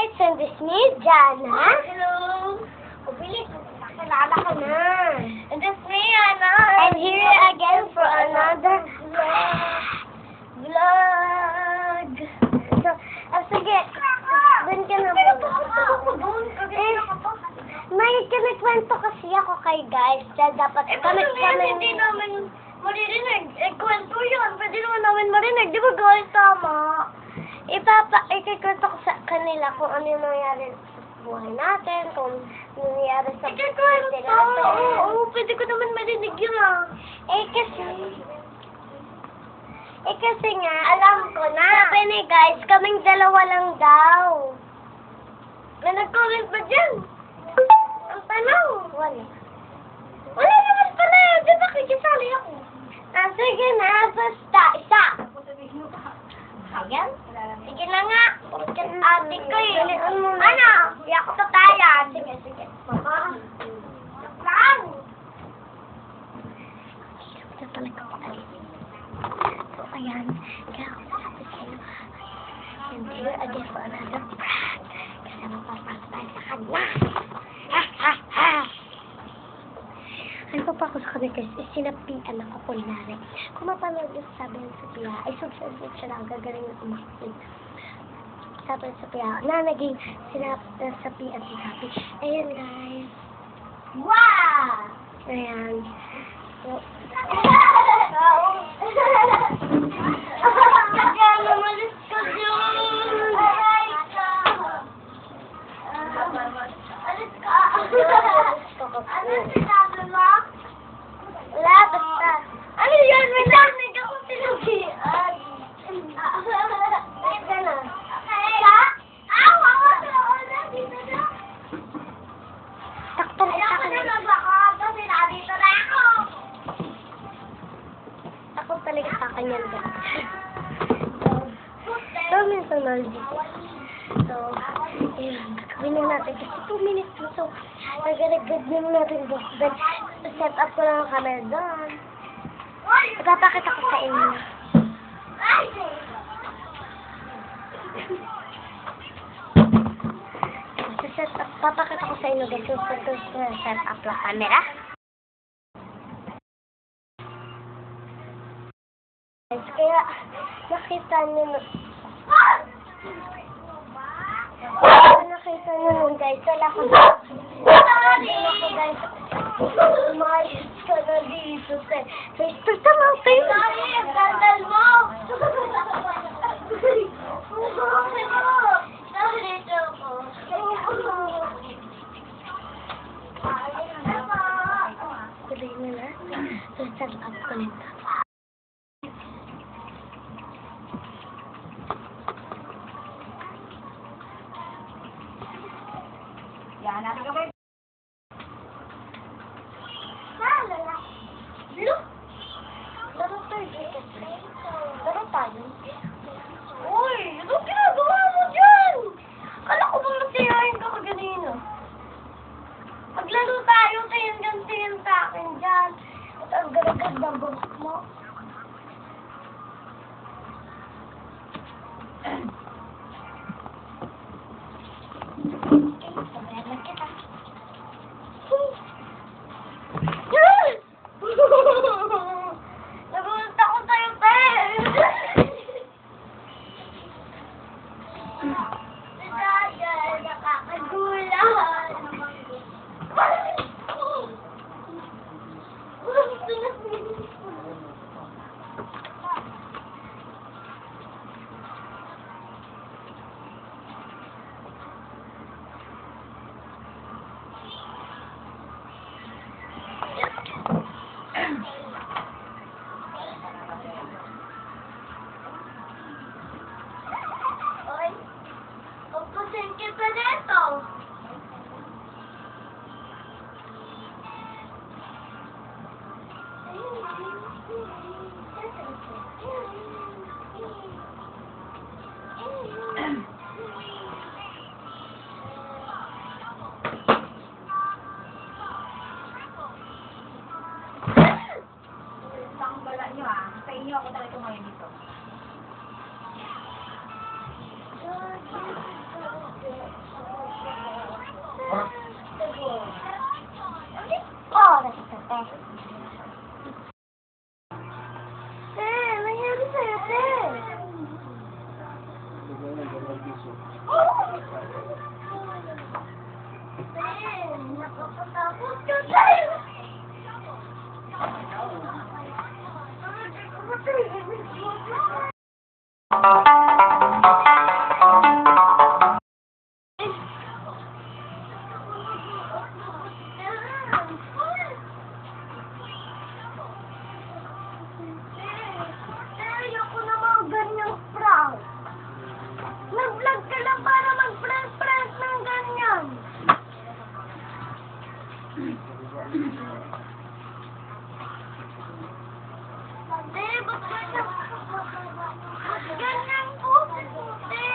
guys, and this is Jana. Hello. O, bilis, nakilala ka na. And this me, Anna. And here again for another vlog. So, sige, dun ka na may kinikwento kasi ako kay guys. Dahil dapat kami. Hindi namin maririnig. Kwento yun. Pwede naman namin marinig. Di ba guys? Tama. Ikikwento ko sa kanila kung ano yung nangyari sa buhay natin, kung nangyari sa Ikikwento. natin. Oo, pwede ko naman marinig yun ah. Kasi nga, alam ko na. Sabi ni guys, kaming dalawa lang daw. May nag-comment ba dyan? Ang tanong, wala. Wala naman pala. Di ba kakisali ako? Sige na, basta, isa. Ayan? Sige na nga. Ate ko eh. Ano? Iyak ko sa taya. Sige. Saan? Hirap na talaga ako alisin. So, ayan. Kaya ako sabi sa'yo. And here again for another prank. Kasi mapaprank tayo sa kanya. Ano pa ako sa kanya guys, sinapian ako kulinari. Kung mapanood yung sabi ng Sophia, ay subscribe siya lang, gagaling na umakit. Sabi ng Sophia, na naging sinapian si Happy. Ayan guys. Wow! Ayan. So, Kaya namalis ka dyan. Alis ka. Ano sinabi mo? wala, basta. Ano yan? May narinig ako sinabihan. Ayun ka na. Kaya? Awa ko sa una. Dito na. Takpan Ayaw sa ko na kanila. nagbaka kasi nandito na ako. Ako talaga sa kanya guys. So, minsan dito. So, ayun, gagawin na natin kasi 2 minutes na. So, nagagad na natin doon. Then, set up ko lang ang camera doon. Ipapakita ko sa inyo. Papakita ko sa inyo guys yung set up lang camera. Guys, kaya nakita nyo na guys, wala ko guys, umayos ka na dito face to natin. Ang gandal mo. Nandito ko. Tuloy na natin. So, set up ko nito. Yan, natin ka ba? Laro tayo dito. Laro tayo. Uy, anong ginagawa mo dyan? Kala ko ba masiyahin ka kaganina? Maglaro tayo, tingin sa akin dyan. At ang garagad ng buhok mo. Sabayan kita. Nagulat ako sa'yo, te! Si Dada, nakakagulat. Oy, pagpusin kita dito. ngayon dito? Nakakatakot ka tayo! Ayoko na mga ganyang prank. Nag-vlog ka lang para mag-prank-prank ng ganyan. Ate, ba't ganyan? Ba't ganyan po? Ate!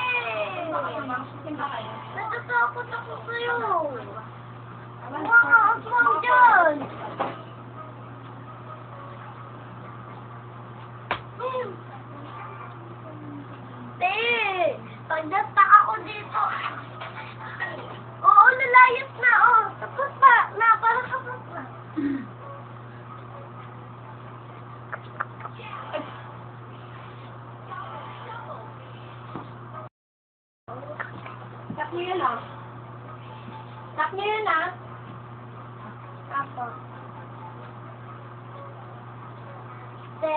Natatakot ako sa'yo. Makakaas mo dyan. Ate, pag natak ako dito, oo, lalayas na, oh. Tapos pa, parang tapos na. Tak niyo yun, ah. Tak niyo yun, ah. Apo. Te.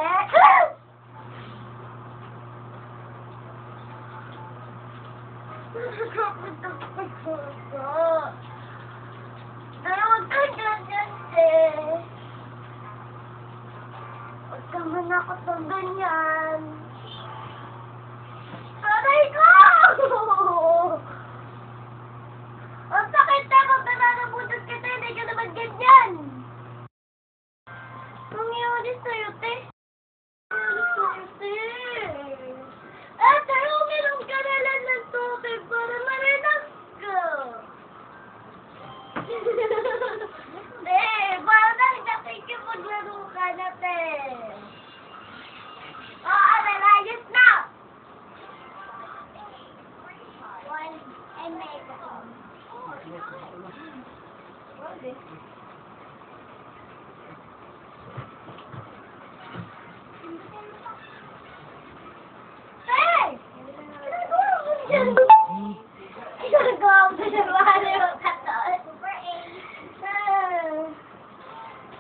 Pero huwag ka ganyan, te. Huwag ka manakot ng ganyan. Aray ko! Ang sakit na pag nananabutot ka, te. Hindi ka naman ganyan. Nangyari sa'yo, te. Nangyari sa'yo, te. Pero uminom ka na lang ng tubig para ma-relax ka. Te, parang nakikipaglaro ka na, te. Oo, nalayas na. One, and make it. Hey! Ginagawa mo dyan? Ginagawa mo dyan? Mahalo yung katawan.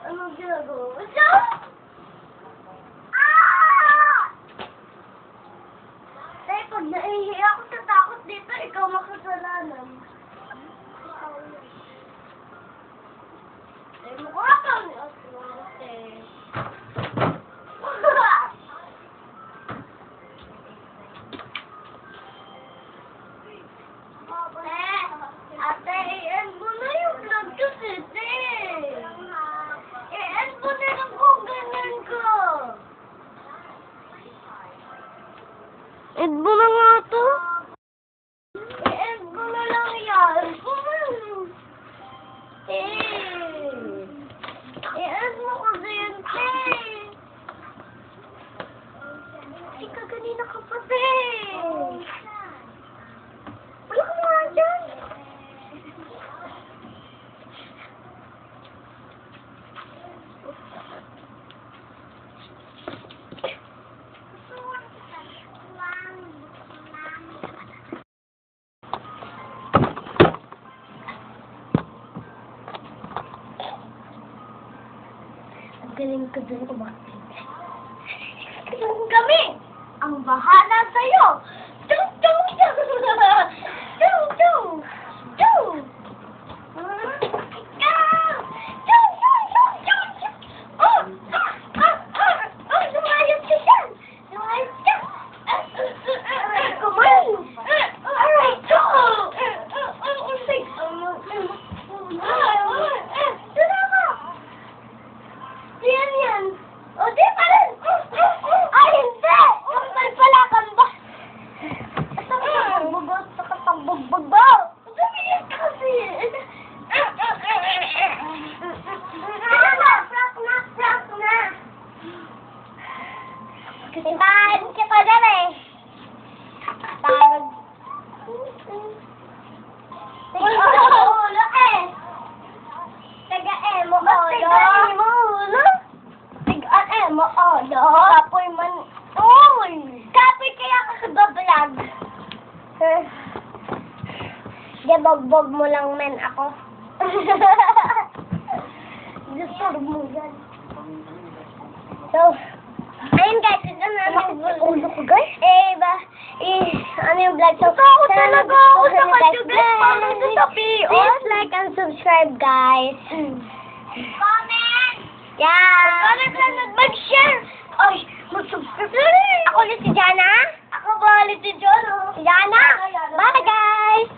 Anong ginagawa mo dyan? Ah! Tay, pag naihi ako sa takot dito, ikaw makasalanan. Tay, mukha kang ni Oswarte. Ate, i-end mo na yung vlog kasi, te. I-end mo na lang kung ganyan ka. End mo na nga to. I-end mo na lang yan. Te. I-end mo kasi yan, te. Ika, kanina ka pa, te. Wala ka mga dyan. Ang galing ko dun umakit. Kami ang bahala sa'yo. Chung, chung, chung. Chung, chung. Chung. Ikaw. Chung, chung, chung, chung, chung. Oh, lumayas ka dyan. Lumayas ka. Come on. Alright, go. Yan. O, di pa rin. Ay, hindi. Umpal pala kang ba? Ito ka pagbugbog. Ito ka pagbugbog ba? Tumingin ka kasi. Prank na. Tintahan kita dyan eh. Tawag. Ulo eh. Taga-e mo ulo. Taga-e mo ulo. Kapoy man. Uy! Kapoy kaya ka sa bablog. Gabogbog mo lang, men, ako. Disturb mo yan. So, ayun guys, ito na ang ulo ko guys. Ano yung vlog? So, Ako talaga ako sa kanyo guys. Paano ito sa PO? Please like and subscribe guys. Comment! Yeah. Comment lang at mag-share. Ay, mag-subscribe na rin. Ako ulit si Jana. Ako ba ulit si John? Si Jana. Bye guys.